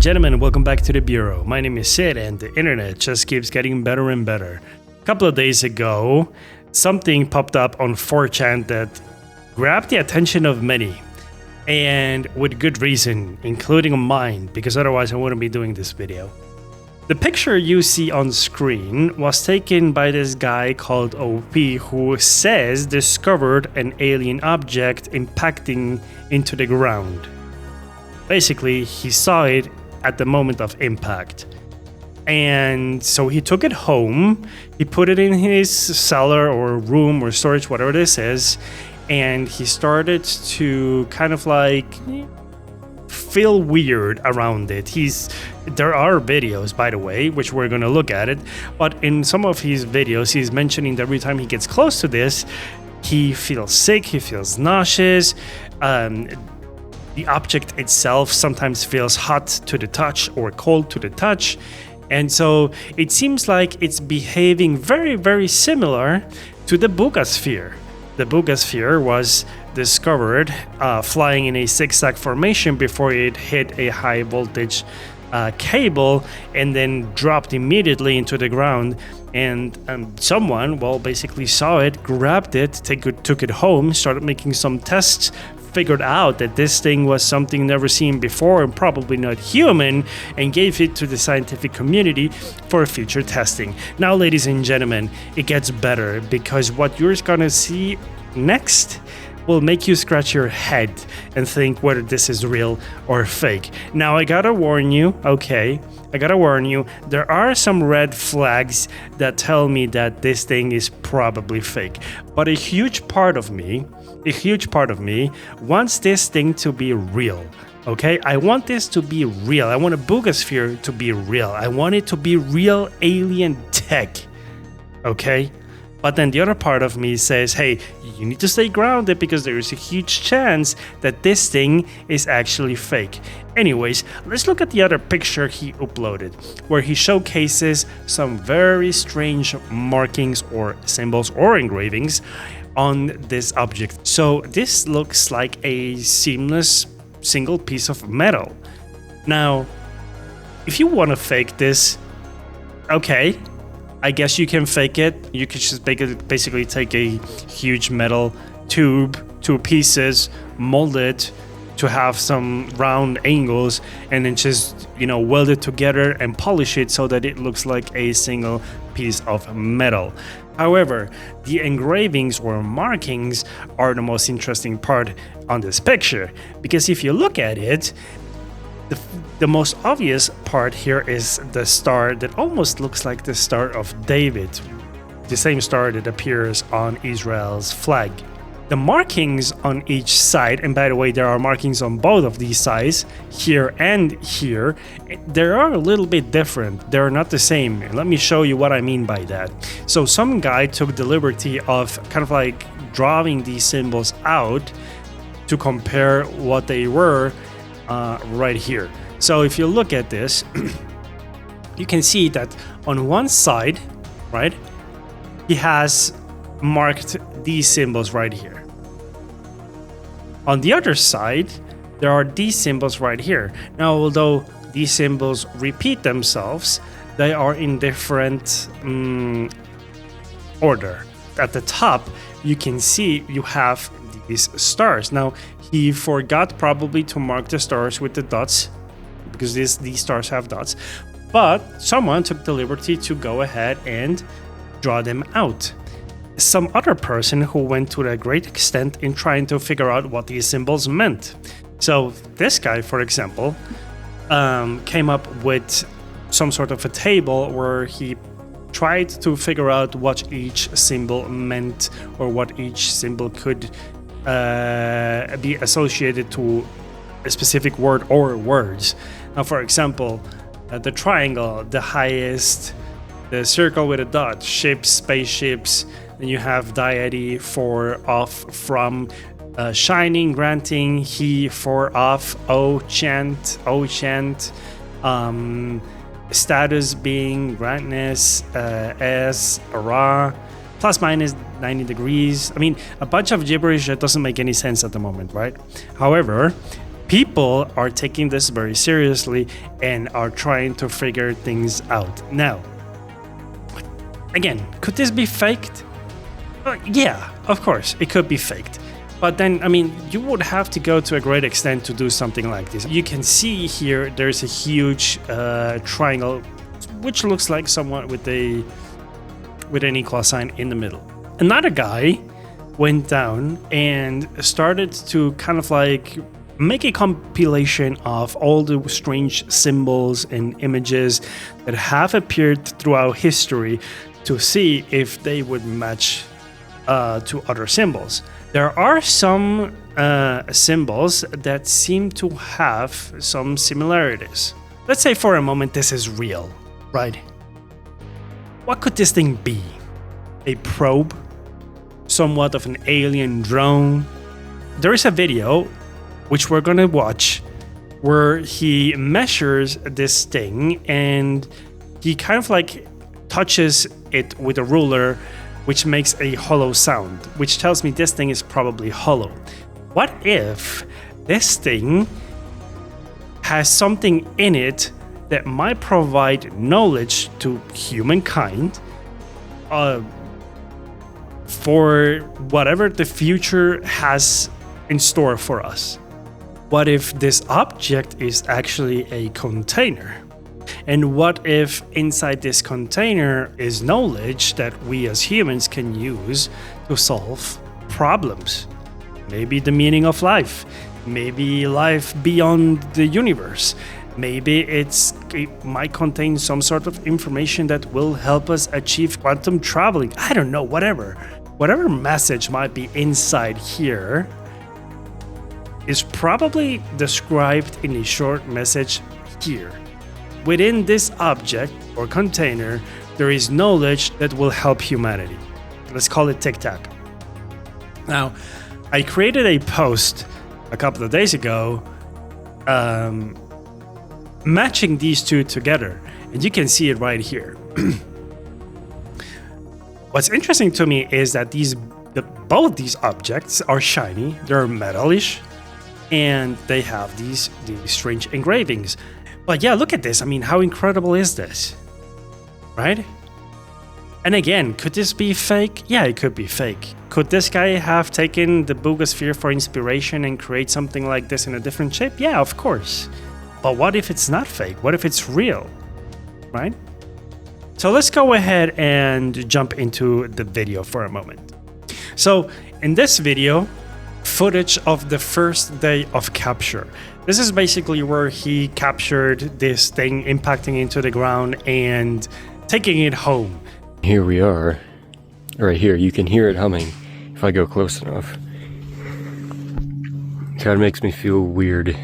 gentlemen, welcome back to the Bureau. My name is Sid and the internet just keeps getting better and better. A couple of days ago, something popped up on 4chan that grabbed the attention of many. And with good reason, including mine, because otherwise I wouldn't be doing this video. The picture you see on screen was taken by this guy called OP, who says discovered an alien object impacting into the ground. Basically, he saw it at the moment of impact. And so he took it home, he put it in his cellar or room or storage, whatever this is, and he started to kind of like feel weird around it. There are videos, by the way, which we're going to look at it, but in some of his videos, he's mentioning that every time he gets close to this, he feels sick, he feels nauseous. The object itself sometimes feels hot to the touch or cold to the touch. And so it seems like it's behaving very, very similar to the Buga Sphere. The Buga Sphere was discovered flying in a zigzag formation before it hit a high voltage cable and then dropped immediately into the ground. And someone, basically saw it, grabbed it, took it home, started making some tests, figured out that this thing was something never seen before and probably not human, and gave it to the scientific community for future testing. Now, ladies and gentlemen, it gets better, because what you're gonna see next will make you scratch your head and think whether this is real or fake. Now, I gotta warn you, there are some red flags that tell me that this thing is probably fake. But a huge part of me wants this thing to be real. Okay, I want this to be real. I want a Buga Sphere to be real. I want it to be real alien tech. Okay? But then the other part of me says, hey, you need to stay grounded because there is a huge chance that this thing is actually fake. Anyways, let's look at the other picture he uploaded, where he showcases some very strange markings or symbols or engravings on this object. So this looks like a seamless single piece of metal. Now, if you want to fake this, okay, I guess you can fake it. You could just basically take a huge metal tube, 2 pieces, mold it to have some round angles, and then just, weld it together and polish it so that it looks like a single piece of metal. However, the engravings or markings are the most interesting part on this picture, because if you look at it, the most obvious part here is the star that almost looks like the Star of David, the same star that appears on Israel's flag. The markings on each side, and by the way, there are markings on both of these sides, here and here, they are a little bit different. They're not the same. Let me show you what I mean by that. So some guy took the liberty of kind of like drawing these symbols out to compare what they were right here. So if you look at this, you can see that on one side, right, he has marked these symbols right here. On the other side, there are these symbols right here. Now, although these symbols repeat themselves, they are in different order. At the top, you can see you have these stars. Now, he forgot probably to mark the stars with the dots, because these stars have dots, but someone took the liberty to go ahead and draw them out. Some other person who went to a great extent in trying to figure out what these symbols meant. So this guy, for example, came up with some sort of a table where he tried to figure out what each symbol meant, or what each symbol could be associated to a specific word or words. Now, for example, the triangle, the highest, the circle with a dot, ships, spaceships, and you have deity for, off, from, shining, granting, he for, off, chant, status being, grantness, as, ra, plus minus 90 degrees. I mean, a bunch of gibberish that doesn't make any sense at the moment, right? However, people are taking this very seriously and are trying to figure things out. Now, again, could this be faked? Yeah, of course, it could be faked. But then, I mean, you would have to go to a great extent to do something like this. You can see here, there's a huge triangle, which looks like someone with an equal sign in the middle. Another guy went down and started to kind of like make a compilation of all the strange symbols and images that have appeared throughout history to see if they would match to other symbols. There are some symbols that seem to have some similarities. Let's say for a moment this is real, right? What could this thing be? A probe? Somewhat of an alien drone? There is a video, which we're gonna watch, where he measures this thing and he kind of like touches it with a ruler, which makes a hollow sound, which tells me this thing is probably hollow. What if this thing has something in it that might provide knowledge to humankind for whatever the future has in store for us? What if this object is actually a container? And what if inside this container is knowledge that we as humans can use to solve problems? Maybe the meaning of life, maybe life beyond the universe. Maybe it might contain some sort of information that will help us achieve quantum traveling. I don't know, whatever. Whatever message might be inside here is probably described in a short message here. Within this object or container, there is knowledge that will help humanity. Let's call it Tic-Tac. Now, I created a post a couple of days ago matching these two together, and you can see it right here. What's interesting to me is that both these objects are shiny, they're metalish, and they have these strange engravings. But yeah, look at this. I mean, how incredible is this? Right? And again, could this be fake? Yeah, it could be fake. Could this guy have taken the Buga Sphere for inspiration and create something like this in a different shape? Yeah, of course. But what if it's not fake? What if it's real? Right? So let's go ahead and jump into the video for a moment. So in this video, footage of the first day of capture. This is basically where he captured this thing impacting into the ground and taking it home. Here we are. Right here, you can hear it humming if I go close enough. Kind of makes me feel weird.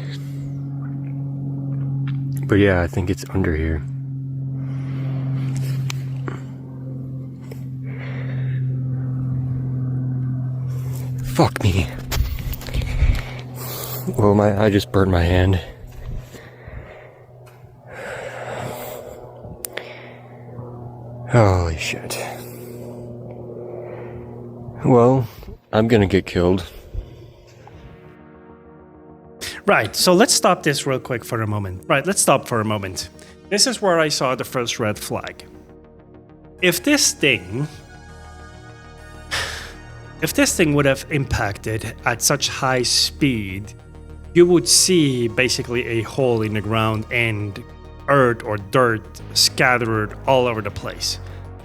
But yeah, I think it's under here. Fuck me. Well, I just burned my hand. Holy shit. Well, I'm gonna get killed. Right, so let's stop this real quick for a moment. Right, let's stop for a moment. This is where I saw the first red flag. If this thing would have impacted at such high speed, you would see basically a hole in the ground and earth or dirt scattered all over the place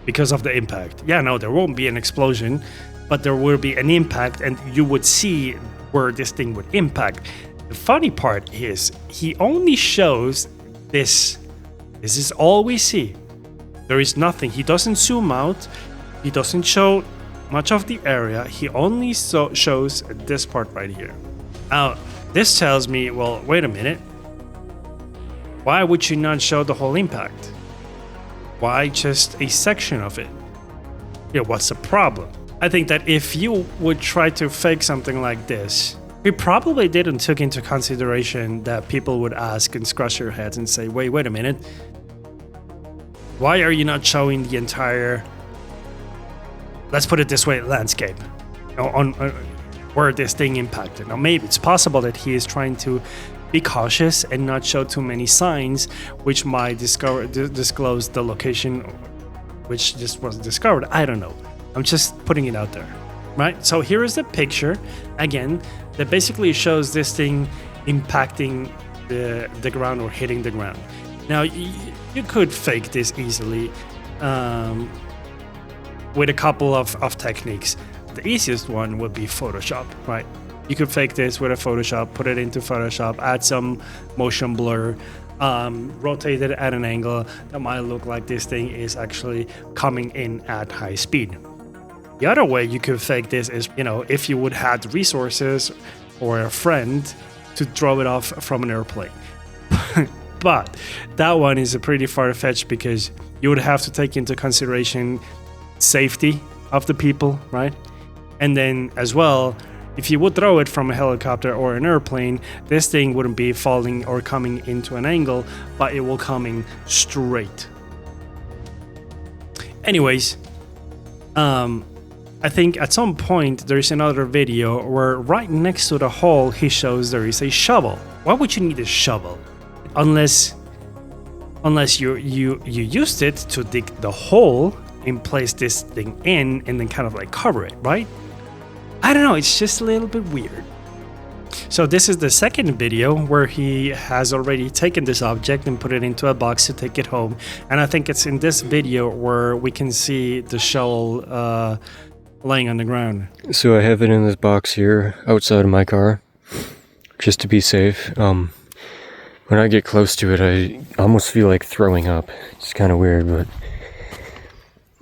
because of the impact. Yeah, no, there won't be an explosion, but there will be an impact and you would see where this thing would impact. The funny part is he only shows this. This is all we see. There is nothing. He doesn't zoom out. He doesn't show much of the area. He only shows this part right here. Now, this tells me, well, wait a minute. Why would you not show the whole impact? Why just a section of it? Yeah, what's the problem? I think that if you would try to fake something like this, we probably didn't take into consideration that people would ask and scratch their heads and say, wait a minute. Why are you not showing the entire, let's put it this way, landscape, on where this thing impacted? Now, maybe it's possible that he is trying to be cautious and not show too many signs which might disclose the location which just was discovered. I don't know. I'm just putting it out there, right? So here is the picture again that basically shows this thing impacting the ground or hitting the ground. Now you could fake this easily with a couple of techniques. The easiest one would be Photoshop, right? You could fake this with a Photoshop, put it into Photoshop, add some motion blur, rotate it at an angle that might look like this thing is actually coming in at high speed. The other way you could fake this is, if you would have resources or a friend to throw it off from an airplane. But that one is a pretty far-fetched because you would have to take into consideration safety of the people, right? And then as well, if you would throw it from a helicopter or an airplane, this thing wouldn't be falling or coming into an angle, but it will coming straight. Anyways, I think at some point there is another video where right next to the hole he shows there is a shovel. Why would you need a shovel? Unless you used it to dig the hole and place this thing in and then kind of like cover it, right? I don't know, it's just a little bit weird. So this is the second video where he has already taken this object and put it into a box to take it home. And I think it's in this video where we can see the shovel laying on the ground. So I have it in this box here outside of my car, just to be safe. When I get close to it, I almost feel like throwing up. It's kind of weird, but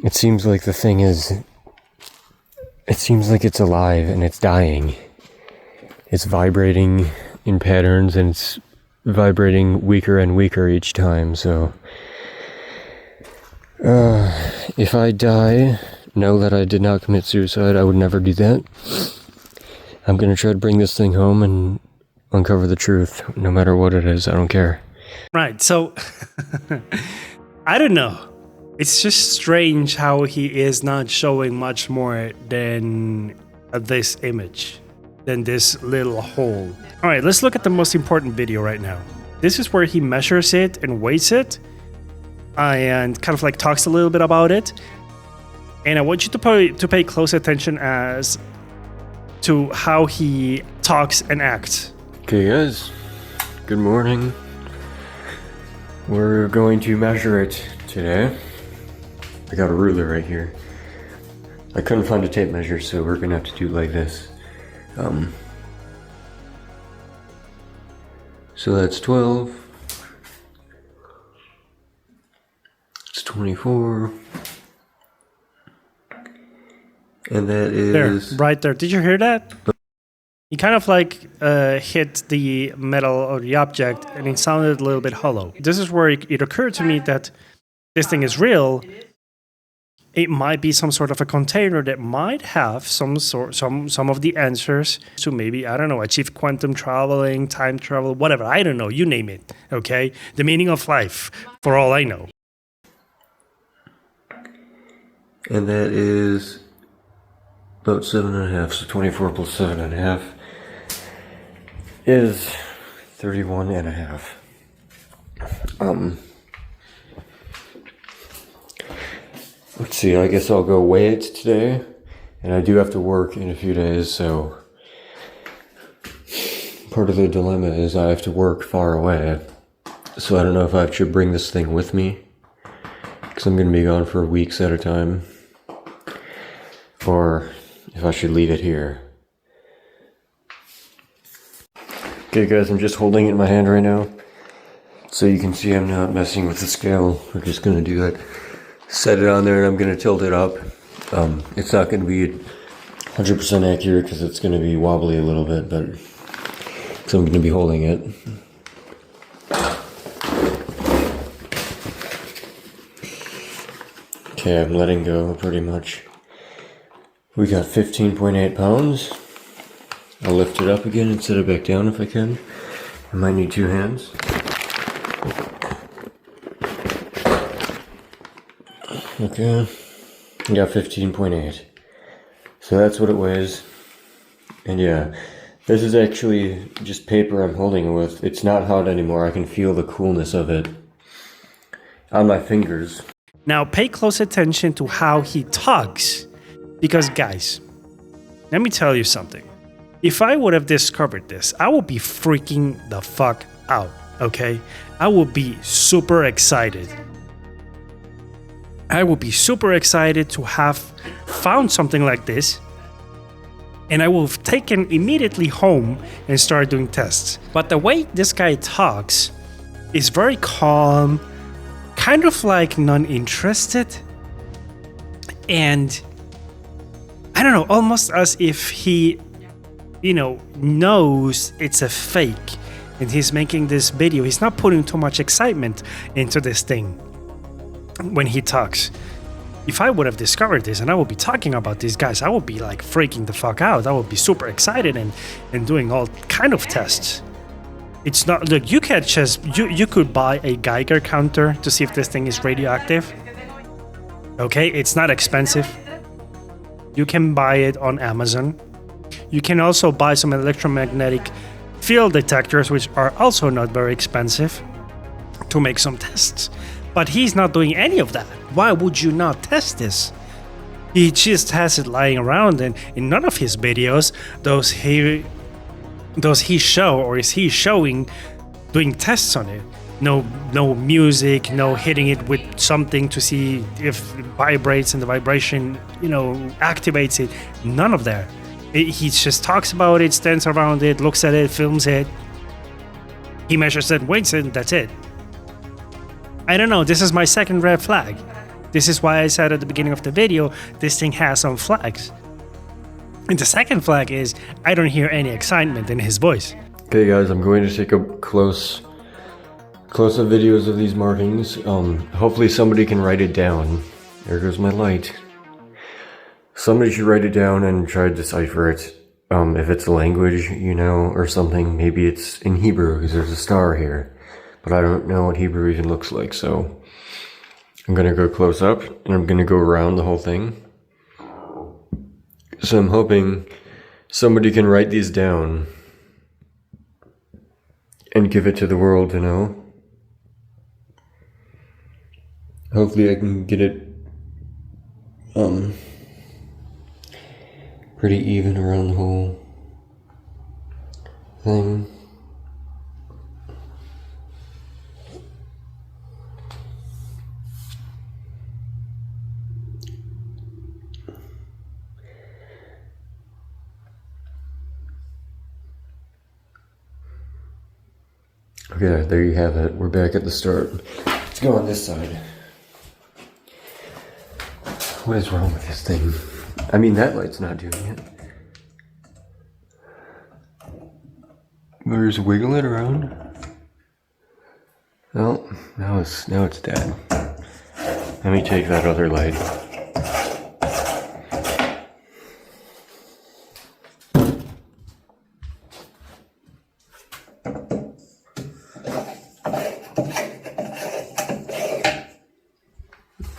it seems like the thing is... It seems like it's alive and it's dying. It's vibrating in patterns and it's vibrating weaker and weaker each time, so... if I die, know that I did not commit suicide. I would never do that. I'm gonna try to bring this thing home and uncover the truth, no matter what it is. I don't care. Right, so... I don't know. It's just strange how he is not showing much more than this image, than this little hole. All right, let's look at the most important video right now. This is where he measures it and weights it and kind of like talks a little bit about it. And I want you to pay close attention as to how he talks and acts. Okay guys, good morning. We're going to measure it today. I got a ruler right here. I couldn't find a tape measure, so we're gonna have to do it like this. So that's 12. It's 24. And that is... There, right there. Did you hear that? He kind of like hit the metal or the object and it sounded a little bit hollow. This is where it occurred to me that this thing is real. It might be some sort of a container that might have some of the answers to maybe, I don't know, achieve quantum traveling, time travel, whatever. I don't know. You name it. Okay? The meaning of life, for all I know. And that is about 7.5. So 24 plus 7.5 is 31.5. Let's see, I guess I'll go weigh it today, and I do have to work in a few days, so part of the dilemma is I have to work far away, so I don't know if I should bring this thing with me, because I'm going to be gone for weeks at a time, or if I should leave it here. Okay guys, I'm just holding it in my hand right now, so you can see I'm not messing with the scale. We're just going to do that. Set it on there and I'm going to tilt it up. It's not going to be 100% accurate because it's going to be wobbly a little bit, but so I'm going to be holding it. Okay, I'm letting go pretty much. We got 15.8 pounds. I'll lift it up again and set it back down if I can. I might need two hands. Okay, I got 15.8. So that's what it weighs. And yeah, This is actually just paper I'm holding it with. It's not hot anymore. I can feel the coolness of it on my fingers. Now pay close attention to how he talks. Because guys, let me tell you something. If I would have discovered this, I would be freaking the fuck out, okay? I would be super excited. I would be super excited to have found something like this, and I will have taken immediately home and started doing tests. But the way this guy talks is very calm, kind of like non-interested, and I don't know, almost as if he, knows it's a fake and he's making this video. He's not putting too much excitement into this thing when he talks. If I would have discovered this and I would be talking about these guys, I would be like freaking the fuck out. I would be super excited and doing all kind of tests. It's not, look, you can't just, you could buy a Geiger counter to see if this thing is radioactive. Okay, it's not expensive. You can buy it on Amazon. You can also buy some electromagnetic field detectors, which are also not very expensive, to make some tests. But he's not doing any of that. Why would you not test this? He just has it lying around, and in none of his videos does he show or is he showing doing tests on it. No music, no hitting it with something to see if it vibrates and the vibration, activates it. None of that. He just talks about it, stands around it, looks at it, films it. He measures it, weights it, and that's it. I don't know, this is my second red flag. This is why I said at the beginning of the video, this thing has some flags. And the second flag is, I don't hear any excitement in his voice. Okay guys, I'm going to take a close-up videos of these markings. Hopefully somebody can write it down. There goes my light. Somebody should write it down and try to decipher it. If it's a language, or something. Maybe it's in Hebrew, because there's a star here. But I don't know what Hebrew even looks like, so I'm gonna go close up, and I'm gonna go around the whole thing. So I'm hoping somebody can write these down and give it to the world to know. Hopefully I can get it pretty even around the whole thing. Okay, there you have it. We're back at the start. Let's go on this side. What is wrong with this thing? I mean, that light's not doing it. We'll just wiggle it around. Well, now it's dead. Let me take that other light.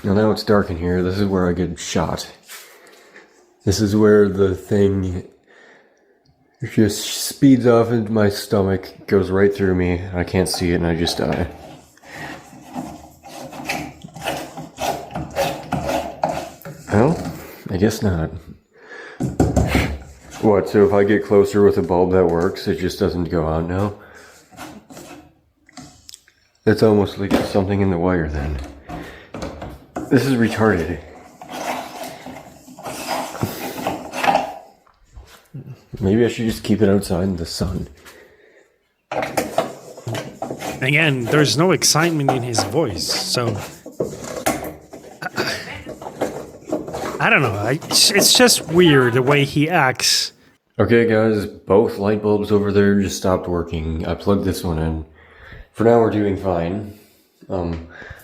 Now it's dark in here. This is where I get shot. This is where the thing just speeds off into my stomach, goes right through me. I can't see it and I just die. Well, I guess not. What, so if I get closer with a bulb that works, it just doesn't go on now? It's almost like there's something in the wire then. This is retarded. Maybe I should just keep it outside in the sun. Again, there's no excitement in his voice, so I don't know. It's just weird the way he acts. Okay guys, both light bulbs over there just stopped working. I plugged this one in. For now we're doing fine.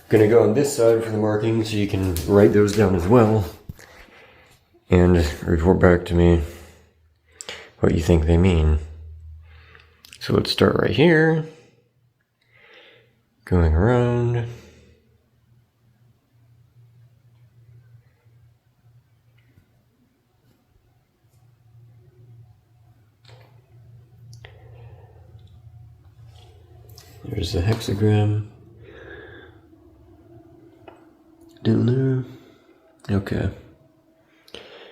Gonna go on this side for the markings so you can write those down as well. And report back to me what you think they mean. So let's start right here. Going around. There's the hexagram. Down there. Okay.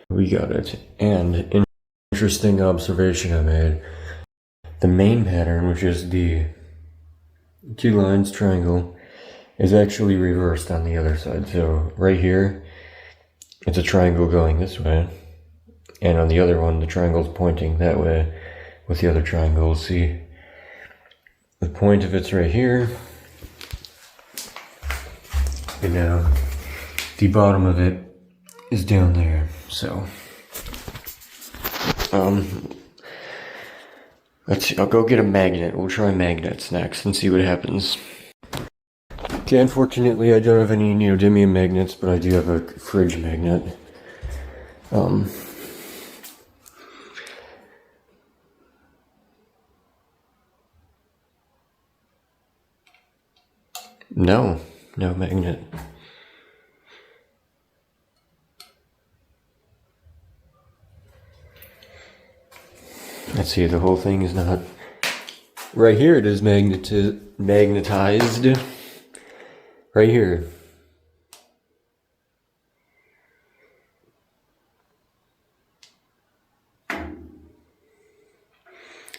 We got it. And interesting observation I made. The main pattern, which is the 2 lines triangle, is actually reversed on the other side. So right here, it's a triangle going this way. And on the other one, the triangle's pointing that way with the other triangle. See, the point of it's right here. And now the bottom of it is down there. So, I'll go get a magnet. We'll try magnets next and see what happens. Okay, unfortunately I don't have any neodymium magnets, but I do have a fridge magnet. No magnet. Let's see, the whole thing is not... Right here it is magnetized. Right here.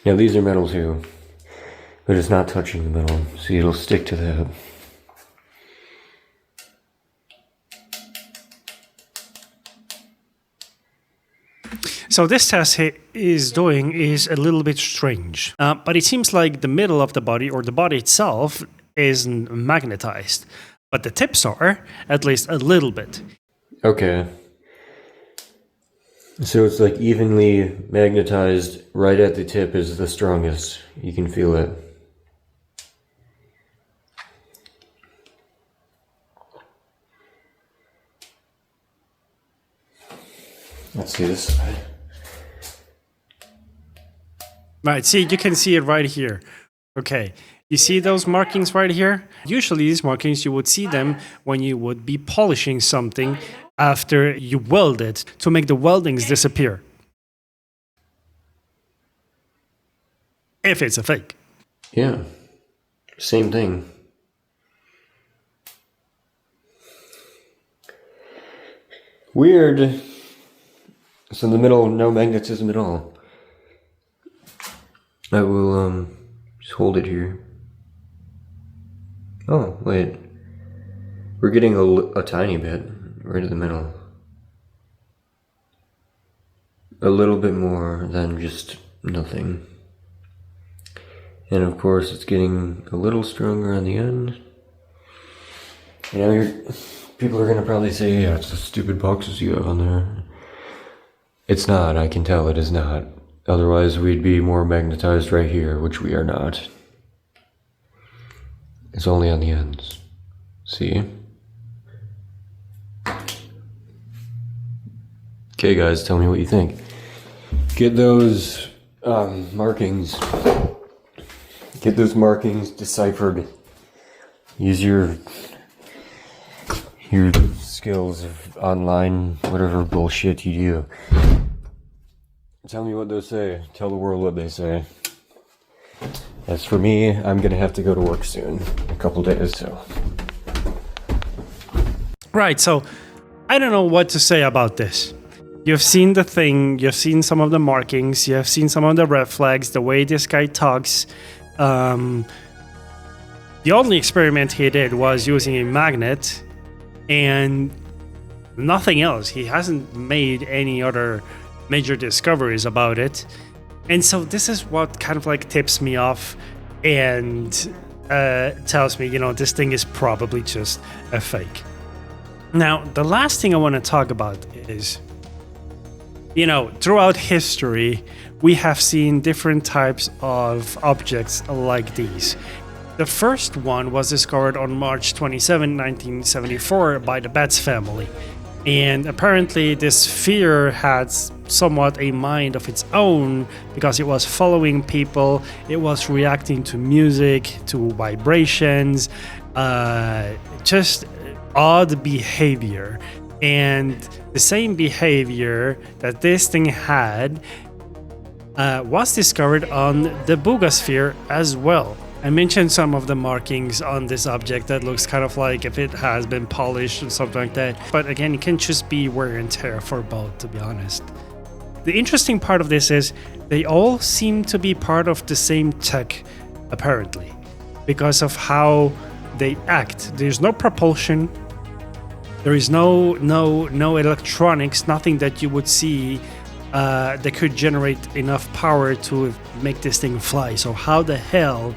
Now these are metal too, but it's not touching the metal. See, it'll stick to that. So this test he is doing is a little bit strange, but it seems like the middle of the body or the body itself isn't magnetized, but the tips are, at least a little bit. Okay. So it's like evenly magnetized, right at the tip is the strongest. You can feel it. Let's see this side. Right, see, you can see it right here. Okay, you see those markings right here? Usually these markings, you would see them when you would be polishing something after you weld it to make the weldings disappear. If it's a fake. Yeah, same thing. Weird. So in the middle, no magnetism at all. I will just hold it here. Oh, wait. We're getting a tiny bit right in the middle. A little bit more than just nothing. And of course it's getting a little stronger on the end. You know, people are gonna probably say, yeah, it's the stupid boxes you have on there. It's not, I can tell it is not. Otherwise we'd be more magnetized right here, which we are not. It's only on the ends. See? Okay guys, tell me what you think. Get those markings. Get those markings deciphered. Use your skills of online, whatever bullshit you do. Tell me what they say. Tell the world what they say. As for me, I'm gonna have to go to work soon. A couple days, so. Right, so I don't know what to say about this. You've seen the thing, you've seen some of the markings, you've seen some of the red flags, the way this guy talks. The only experiment he did was using a magnet and nothing else. He hasn't made any other major discoveries about it. And so this is what kind of like tips me off and tells me, you know, this thing is probably just a fake. Now, the last thing I want to talk about is, you know, throughout history, we have seen different types of objects like these. The first one was discovered on March 27, 1974 by the Betts family. And apparently this sphere had somewhat a mind of its own because it was following people, it was reacting to music, to vibrations, just odd behavior. And the same behavior that this thing had was discovered on the Buga Sphere as well. I mentioned some of the markings on this object that looks kind of like if it has been polished or something like that. But again, it can just be wear and tear for both, to be honest. The interesting part of this is they all seem to be part of the same tech, apparently, because of how they act. There's no propulsion. There is no electronics, nothing that you would see that could generate enough power to make this thing fly. So how the hell,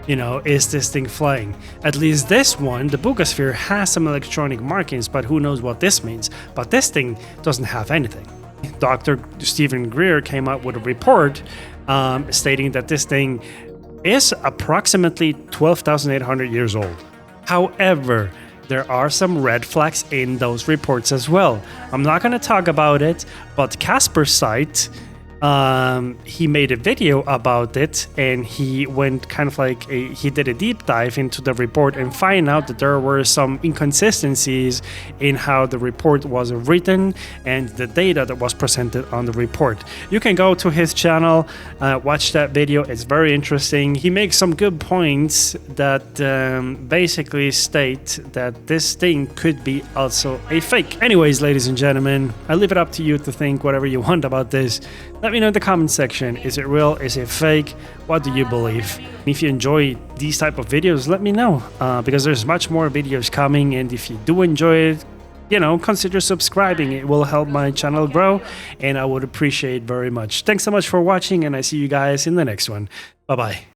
is this thing flying? At least this one, the Buga Sphere, has some electronic markings, but who knows what this means. But this thing doesn't have anything. Dr. Stephen Greer came out with a report stating that this thing is approximately 12,800 years old. However, there are some red flags in those reports as well. I'm not going to talk about it, but Casper's site, he made a video about it, and he went kind of like he did a deep dive into the report and find out that there were some inconsistencies in how the report was written and the data that was presented on the report. You can go to his channel, watch that video. It's very interesting. He makes some good points that basically state that this thing could be also a fake. Anyways, ladies and gentlemen, I leave it up to you to think whatever you want about this. Let me know in the comment section. Is it real? Is it fake? What do you believe? If you enjoy these type of videos, let me know, because there's much more videos coming, and if you do enjoy it, consider subscribing. It will help my channel grow, and I would appreciate very much. Thanks so much for watching, and I see you guys in the next one. Bye-bye.